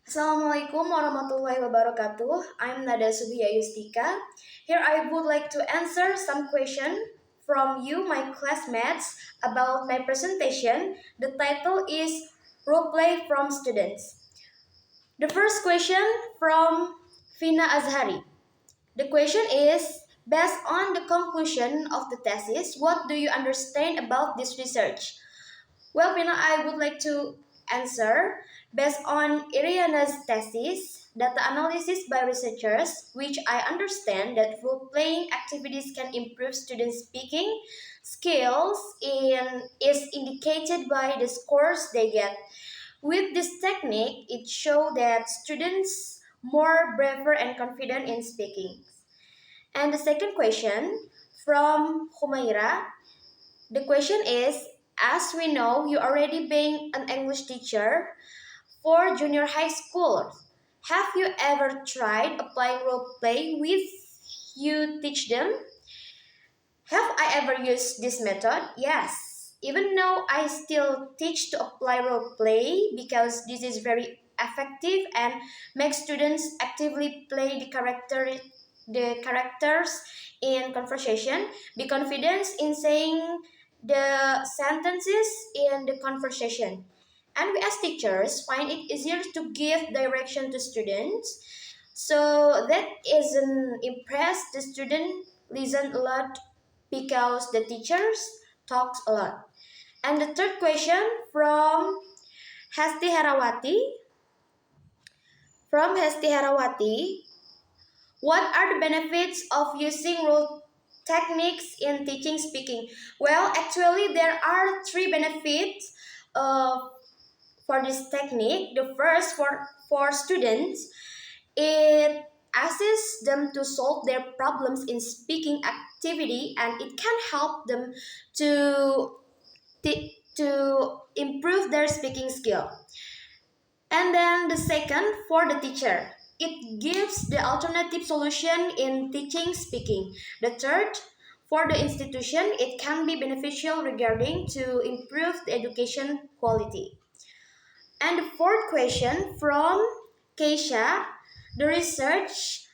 Assalamualaikum warahmatullahi wabarakatuh. I'm Nada Subhiyah Yustika. Here I would like to answer some question from you, my classmates, about my presentation. The title is Role Play from Students. The first question from Fina Azhari. The question is, based on the conclusion of the thesis, what do you understand about this research? Well, Pina, I would like to answer based on Iriana's thesis, data analysis by researchers, which I understand that role-playing activities can improve students' speaking skills and is indicated by the scores they get. With this technique, it shows that students more braver and confident in speaking. And the second question from Humaira, the question is, as we know, you already being an English teacher for junior high school. Have you ever tried applying role play with you teach them? Have I ever used this method? Yes. Even though I still teach to apply role play because this is very effective and makes students actively play the characters in conversation, be confident in saying the sentences in the conversation. And we as teachers find it easier to give direction to students. So that isn't impressed the student listen a lot because the teachers talks a lot. And the third question from Hesti Herawati. From Hesti Herawati, what are the benefits of using role techniques in teaching speaking? Well, actually, there are three benefits uh, for this technique. The first, for students, it assists them to solve their problems in speaking activity, and it can help them to to improve their speaking skill. And then the second, for the teacher, it gives the alternative solution in teaching speaking. The third, for the institution, it can be beneficial regarding to improve the education quality. And the fourth question from Keisha, the research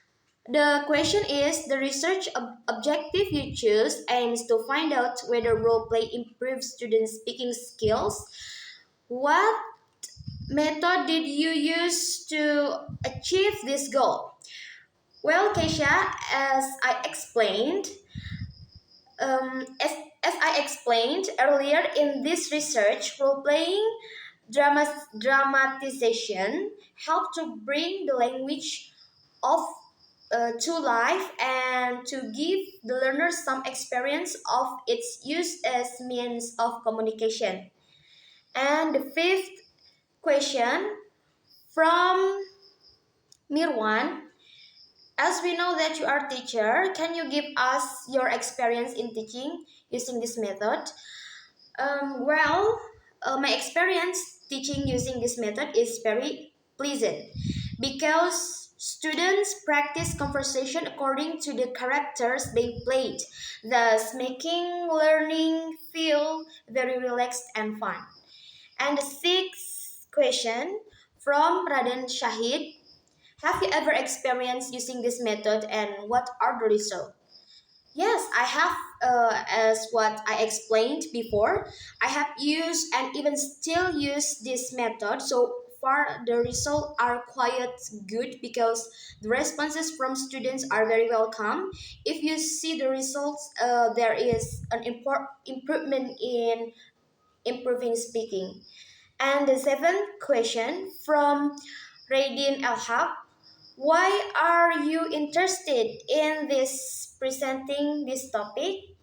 the question is, the research objective you choose aims to find out whether role play improves students' speaking skills. What method did you use to achieve this goal? Well, Keisha, as I explained earlier in this research, role playing dramatization help to bring the language of to life and to give the learners some experience of its use as means of communication. And the fifth question from Mirwan, as we know that you are a teacher, can you give us your experience in teaching using this method? My experience teaching using this method is very pleasant because students practice conversation according to the characters they played, thus making learning feel very relaxed and fun. And the sixth question from Raden Shahid, have you ever experienced using this method and what are the results? Yes, I have, as what I explained before, I have used and even still use this method. So far, the results are quite good because the responses from students are very welcome. If you see the results, there is an improvement in improving speaking. And the seventh question from Radin Elhab, why are you interested in this presenting this topic?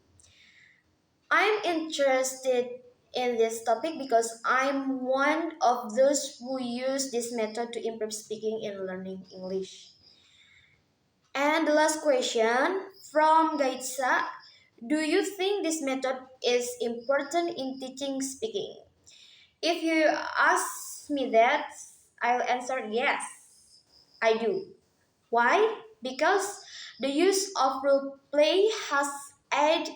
I'm interested in this topic because I'm one of those who use this method to improve speaking and learning English. And the last question from Gaitsa, do you think this method is important in teaching speaking? If you ask me that, I'll answer yes, I do. Why? Because the use of role play has added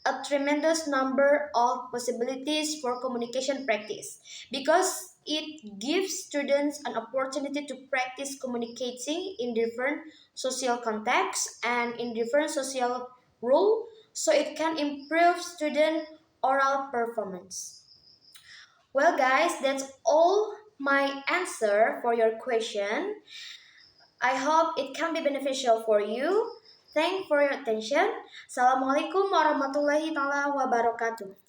a tremendous number of possibilities for communication practice because it gives students an opportunity to practice communicating in different social contexts and in different social role so it can improve student oral performance. Well guys, that's all my answer for your question. I hope it can be beneficial for you. Thanks for your attention. Assalamualaikum warahmatullahi wabarakatuh.